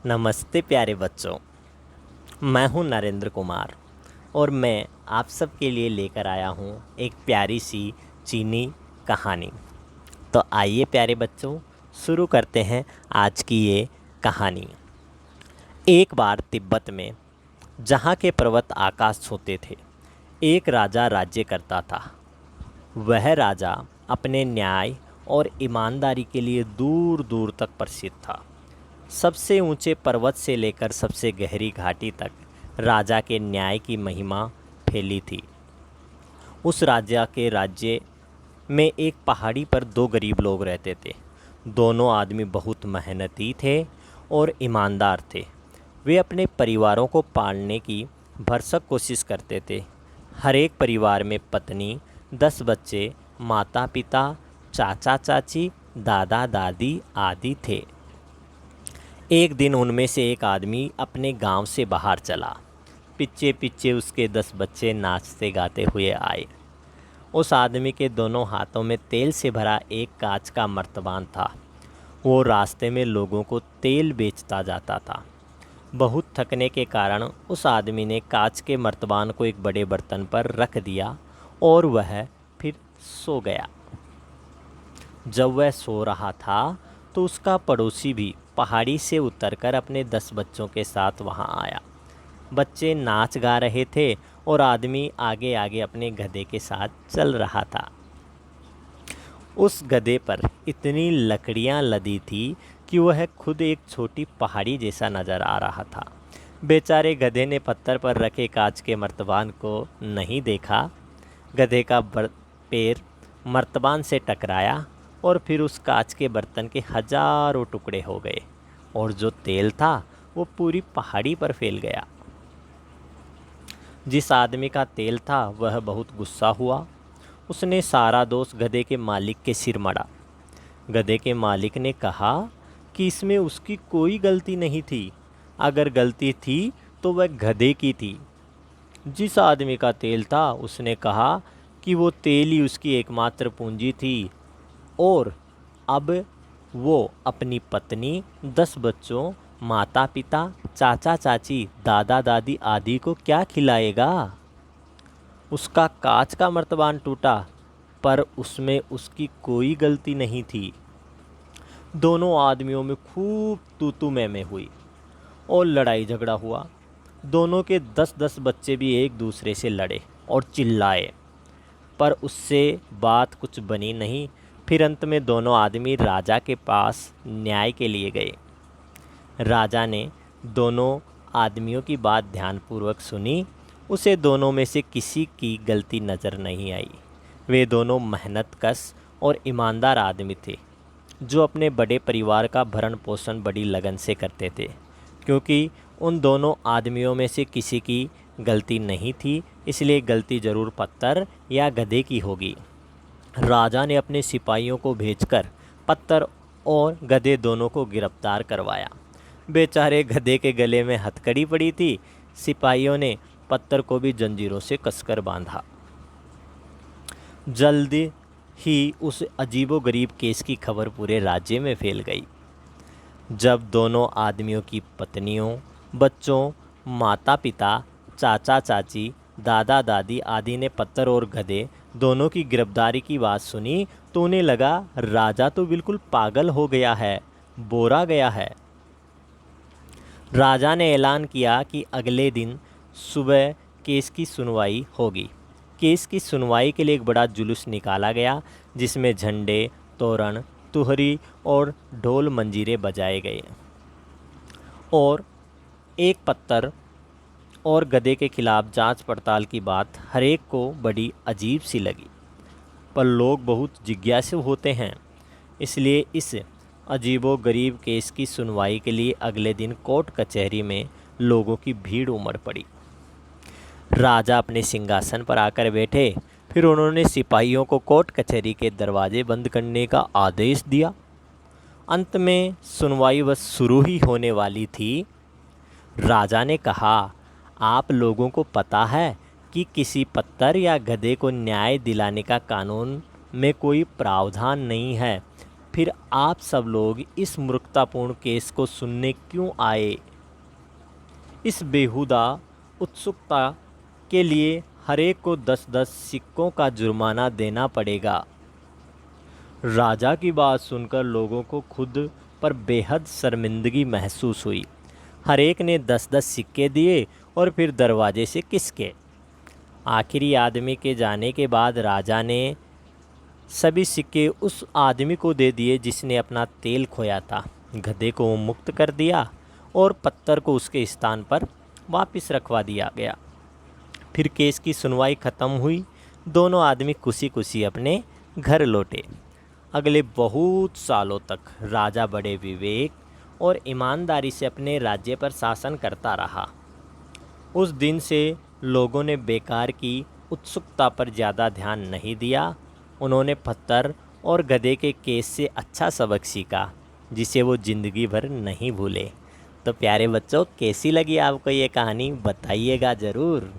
नमस्ते प्यारे बच्चों। मैं हूं नरेंद्र कुमार और मैं आप सबके लिए लेकर आया हूं एक प्यारी सी चीनी कहानी। तो आइए प्यारे बच्चों, शुरू करते हैं आज की ये कहानी। एक बार तिब्बत में, जहां के पर्वत आकाश छूते थे, एक राजा राज्य करता था। वह राजा अपने न्याय और ईमानदारी के लिए दूर दूर तक प्रसिद्ध था। सबसे ऊंचे पर्वत से लेकर सबसे गहरी घाटी तक राजा के न्याय की महिमा फैली थी। उस राजा के राज्य में एक पहाड़ी पर दो गरीब लोग रहते थे। दोनों आदमी बहुत मेहनती थे और ईमानदार थे। वे अपने परिवारों को पालने की भरसक कोशिश करते थे। हर एक परिवार में पत्नी, 10 बच्चे, माता पिता, चाचा चाची, दादा दादी आदि थे। एक दिन उनमें से एक आदमी अपने गांव से बाहर चला। पीछे पीछे उसके 10 बच्चे नाचते गाते हुए आए। उस आदमी के दोनों हाथों में तेल से भरा एक कांच का मर्तबान था। वो रास्ते में लोगों को तेल बेचता जाता था। बहुत थकने के कारण उस आदमी ने कांच के मर्तबान को एक बड़े बर्तन पर रख दिया और वह फिर सो गया। जब वह सो रहा था तो उसका पड़ोसी भी पहाड़ी से उतरकर अपने 10 बच्चों के साथ वहां आया। बच्चे नाच गा रहे थे और आदमी आगे आगे अपने गधे के साथ चल रहा था। उस गधे पर इतनी लकड़ियां लदी थी कि वह खुद एक छोटी पहाड़ी जैसा नजर आ रहा था। बेचारे गधे ने पत्थर पर रखे कांच के मर्तबान को नहीं देखा। गधे का पैर मर्तबान से टकराया और फिर उस कांच के बर्तन के हजारों टुकड़े हो गए और जो तेल था वो पूरी पहाड़ी पर फैल गया। जिस आदमी का तेल था वह बहुत गुस्सा हुआ। उसने सारा दोष गधे के मालिक के सिर मढ़ा। गधे के मालिक ने कहा कि इसमें उसकी कोई गलती नहीं थी। अगर गलती थी तो वह गधे की थी। जिस आदमी का तेल था उसने कहा कि वो तेल ही उसकी एकमात्र पूंजी थी और अब वो अपनी पत्नी, 10 बच्चों, माता पिता, चाचा चाची, दादा दादी आदि को क्या खिलाएगा। उसका कांच का मर्तबान टूटा पर उसमें उसकी कोई गलती नहीं थी। दोनों आदमियों में खूब तू मैं हुई और लड़ाई झगड़ा हुआ। दोनों के 10-10 बच्चे भी एक दूसरे से लड़े और चिल्लाए, पर उससे बात कुछ बनी नहीं। फिर अंत में दोनों आदमी राजा के पास न्याय के लिए गए। राजा ने दोनों आदमियों की बात ध्यानपूर्वक सुनी। उसे दोनों में से किसी की गलती नज़र नहीं आई। वे दोनों मेहनतकश और ईमानदार आदमी थे जो अपने बड़े परिवार का भरण पोषण बड़ी लगन से करते थे। क्योंकि उन दोनों आदमियों में से किसी की गलती नहीं थी, इसलिए गलती ज़रूर पत्थर या गधे की होगी। राजा ने अपने सिपाहियों को भेजकर पत्थर और गधे दोनों को गिरफ्तार करवाया। बेचारे गधे के गले में हथकड़ी पड़ी थी। सिपाहियों ने पत्थर को भी जंजीरों से कसकर बांधा। जल्दी ही उस अजीबोगरीब केस की खबर पूरे राज्य में फैल गई। जब दोनों आदमियों की पत्नियों, बच्चों, माता पिता, चाचा चाची, दादा दादी आदि ने पत्थर और गधे दोनों की गिरफ्तारी की बात सुनी तो उन्हें लगा राजा तो बिल्कुल पागल हो गया है, बोरा गया है। राजा ने ऐलान किया कि अगले दिन सुबह केस की सुनवाई होगी। केस की सुनवाई के लिए एक बड़ा जुलूस निकाला गया जिसमें झंडे, तोरण, तुहरी और ढोल मंजीरे बजाए गए और एक पत्थर और गधे के खिलाफ जांच पड़ताल की बात हर एक को बड़ी अजीब सी लगी। पर लोग बहुत जिज्ञासु होते हैं, इसलिए इस अजीबोगरीब केस की सुनवाई के लिए अगले दिन कोर्ट कचहरी में लोगों की भीड़ उमड़ पड़ी। राजा अपने सिंहासन पर आकर बैठे। फिर उन्होंने सिपाहियों को कोर्ट कचहरी के दरवाजे बंद करने का आदेश दिया। अंत में सुनवाई बस शुरू ही होने वाली थी। राजा ने कहा, आप लोगों को पता है कि किसी पत्थर या गधे को न्याय दिलाने का कानून में कोई प्रावधान नहीं है। फिर आप सब लोग इस मूर्खतापूर्ण केस को सुनने क्यों आए? इस बेहुदा उत्सुकता के लिए हरेक को 10-10 सिक्कों का जुर्माना देना पड़ेगा। राजा की बात सुनकर लोगों को खुद पर बेहद शर्मिंदगी महसूस हुई। हर एक ने 10-10 सिक्के दिए और फिर दरवाजे से खिसके। आखिरी आदमी के जाने के बाद राजा ने सभी सिक्के उस आदमी को दे दिए जिसने अपना तेल खोया था। गधे को मुक्त कर दिया और पत्थर को उसके स्थान पर वापस रखवा दिया गया। फिर केस की सुनवाई खत्म हुई। दोनों आदमी खुशी खुशी अपने घर लौटे। अगले बहुत सालों तक राजा बड़े विवेक और ईमानदारी से अपने राज्य पर शासन करता रहा। उस दिन से लोगों ने बेकार की उत्सुकता पर ज़्यादा ध्यान नहीं दिया। उन्होंने पत्थर और गधे के केस से अच्छा सबक सीखा जिसे वो ज़िंदगी भर नहीं भूले। तो प्यारे बच्चों, कैसी लगी आपको ये कहानी बताइएगा ज़रूर।